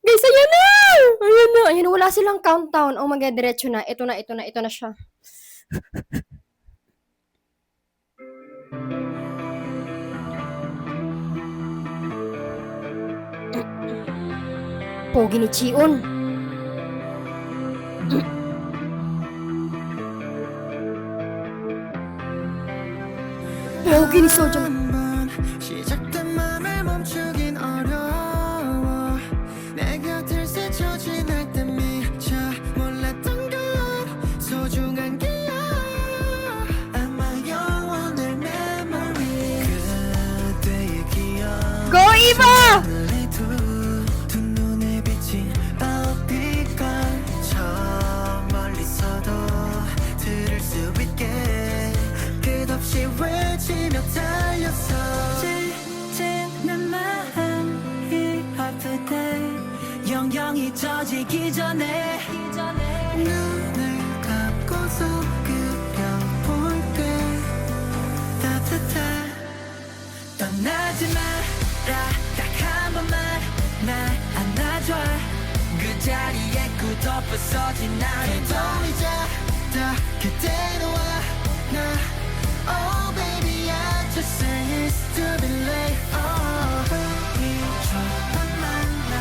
Guys, ayan na! Ayan na, ayan na, wala silang countdown. Oh my God, diretso na. Ito na, ito na, ito na siya. Pogi ni Chion. Pogi ni Sojong. 시작된 맘을 멈추긴 어려워 내 곁을 스쳐진 날때 미처 몰랐던 건 소중한 기억 아마 영원할 memory 그때의 기억 Go, Eva! 두 눈에 비친 빛깔 저 멀리서도 들을 수 있게 끝없이 외치며 달렸어 찢는 마음이 아플 때 영영이 젖이기 전에 눈을 감고서 그려볼게 따뜻해 떠나지 마라 딱 한 번만 날 안아줘 그 자리에 굳어부서진 나를 돌리자 다 그대로 와나 Oh baby I just say it's too late Oh 이처럼 만나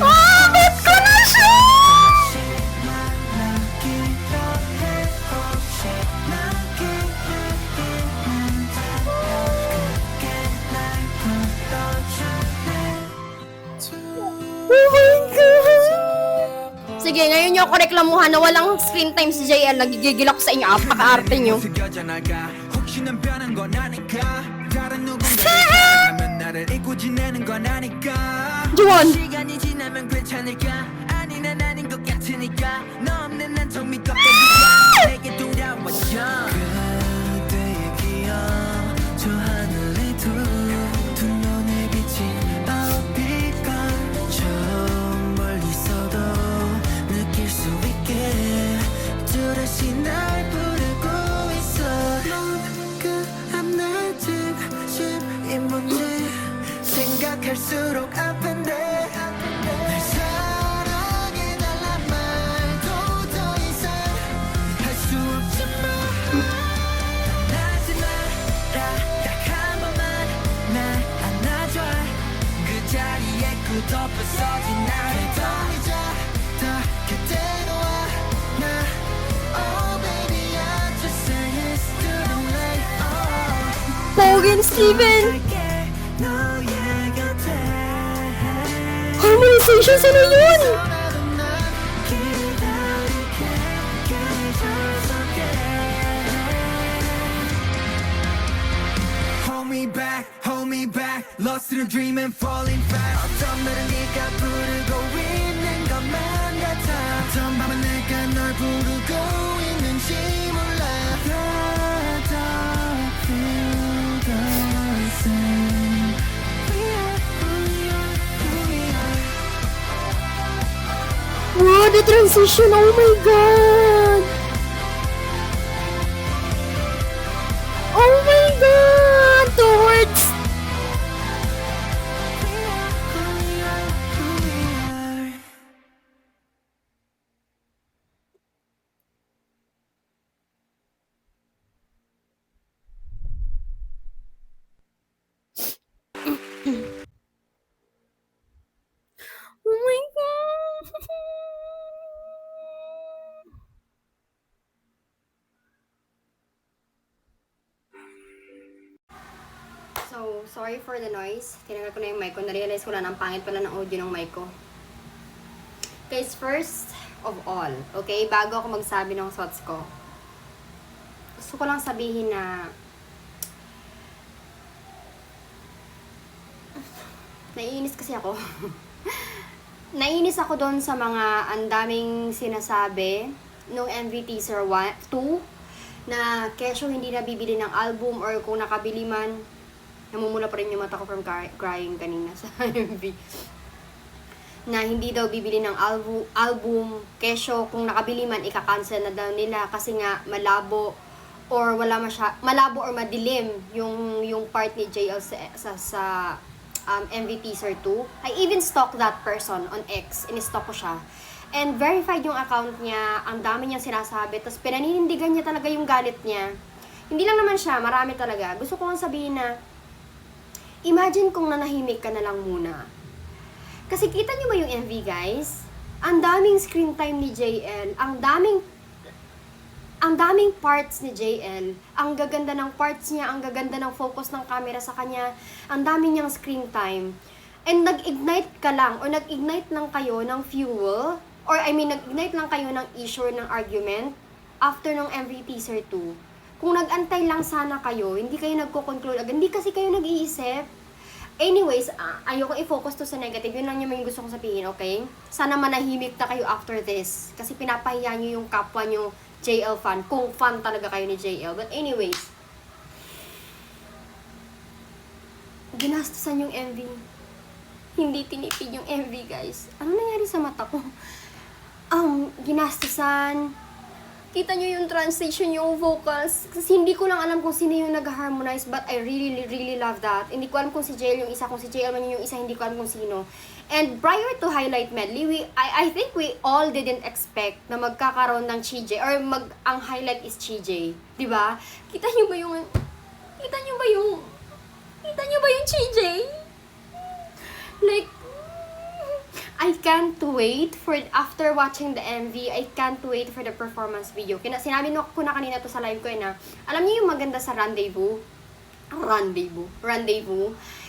Ah, bet ko na siya! 다시 만나기로 해 혹시 남기려 있는 그게 날 불러줄래 Oh my God! Sige, ngayon nyo ako reklamuhan na walang screen time si JL. Nagigigil ako sa inyo. Apaka-arte nyo. 혹시는 변한 건 아닐까 다른 누군가를 사랑하면 나를 잊고 지내는 건 아닐까 Juan! 시간이 지나면 괜찮을까 아니 난 아닌 것 같으니까 너 없는 난 텅 빈 껍데기야 내게 돌아와줘 그때의 기억 저 하늘에 두 눈에 비친 빛깔 저 멀리서도 느낄 수 있게 뚜렷이 날 부르고 있어 넌그 앞날 진심이 뭔지 생각할수록 아픈데 날 사랑해달란 말도 더 이상 할 수 없지만 떠나지 마라 딱 한 번만 날 안아줘 그 자리에 굳어부서진 나를 돌리자 다 그대로 와나 Oh baby I just say it's too late Oh Pogi ni Steven! 갈게 너의 곁에 Harmonization, sino yun? 나도 난 기다릴게 계절 속에 hold me back Lost in a dream and falling fast 어떤 날은 네가 부르고 있는 것만 같아 어떤 밤은 내가 널 부르고 있는지 몰라 But I feel the same We are who we are, who we are Wow, the transition! Oh my God! Oh my God! Towards... We are who we are, who we are Oh my God! So, sorry for the noise. Tinanggal ko na yung mic ko. Na-realize ko lang, ang pangit pala ng audio ng mic ko. Guys, first of all, okay, bago ako magsabi ng thoughts ko, gusto ko lang sabihin na naiinis kasi ako. Naiinis ako doon sa mga andaming sinasabi nung MV teaser 2 na kesyo hindi nabibili ng album or kung nakabili man, namumula pa rin yung mata ko from crying kanina sa MV. Na hindi daw bibili ng album kesyo kung nakabili man, ika-cancel na daw nila kasi nga malabo or malabo or madilim yung part ni JL sa MV Teaser 2. I even stalked that person on X. In-stalk ko siya. And verified yung account niya. Ang dami niyang sinasabi. Tapos pinaninindigan niya talaga yung galit niya. Hindi lang naman siya. Marami talaga. Gusto ko lang sabihin na, imagine kung nanahimik ka na lang muna. Kasi kita niyo ba yung MV, guys? Ang daming screen time ni JL. Ang daming parts ni JL. Ang gaganda ng parts niya, ang gaganda ng focus ng camera sa kanya. Ang dami niyang screen time. And nag-ignite ka lang, or nag-ignite lang kayo ng fuel, or nag-ignite lang kayo ng issue, ng argument, after ng MV Teaser 2. Kung nag-antay lang sana kayo, hindi kayo nagko-conclude agad, hindi kasi kayo nag-iisip. Anyways, ayoko i-focus to sa negative. Yun lang yung gusto kong sabihin, okay? Sana manahimik na kayo after this. Kasi pinapahiya nyo yung kapwa nyo JL fan. Kung fan talaga kayo ni JL. But anyways, ginastusan yung MV. Hindi tinipid yung MV, guys. Ano nangyari sa mata ko? Ginastusan. Kita nyo yung translation, yung vocals. Kasi hindi ko lang alam kung sino yung nag-harmonize, but I really, really love that. Hindi ko alam kung si JL yung isa, kung si JL man yung isa, hindi ko alam kung sino. And prior to highlight medley, I think we all didn't expect na magkakaroon ng CJ, or ang highlight is CJ. Diba? Kita nyo ba yung CJ? Like, I can't wait for, after watching the MV, I can't wait for the performance video. Sinabi ko na kanina to sa live ko na, alam niyo yung maganda sa Rendezvous?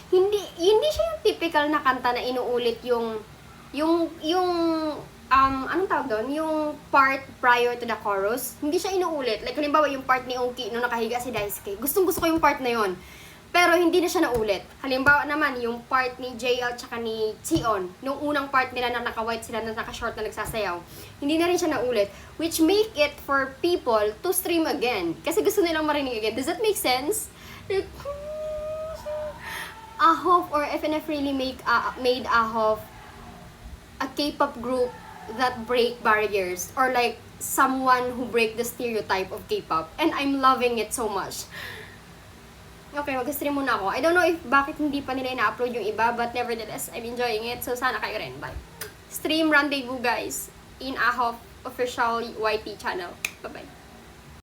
Hindi siya yung typical na kanta na inuulit yung anong tawag doon? Yung part prior to the chorus. Hindi siya inuulit. Like, halimbawa yung part ni Unki nung nakahiga si Daisuke. Gustong-gusto ko yung part na yon. Pero hindi na siya naulit. Halimbawa naman, yung part ni JL tsaka ni Sion, nung unang part nila na naka-white sila, na naka-short na nagsasayaw, hindi na rin siya naulit. Which make it for people to stream again. Kasi gusto nilang marinig again. Does that make sense? Like, AHOF or FNF really made AHOF a K-pop group that break barriers. Or like, someone who break the stereotype of K-pop. And I'm loving it so much. Okay, mag-stream muna ako. I don't know if bakit hindi pa nila ina-upload yung iba, but nevertheless, I'm enjoying it. So, sana kayo rin. Bye. Stream Rendezvous, guys, in AHOF official YT channel. Bye-bye.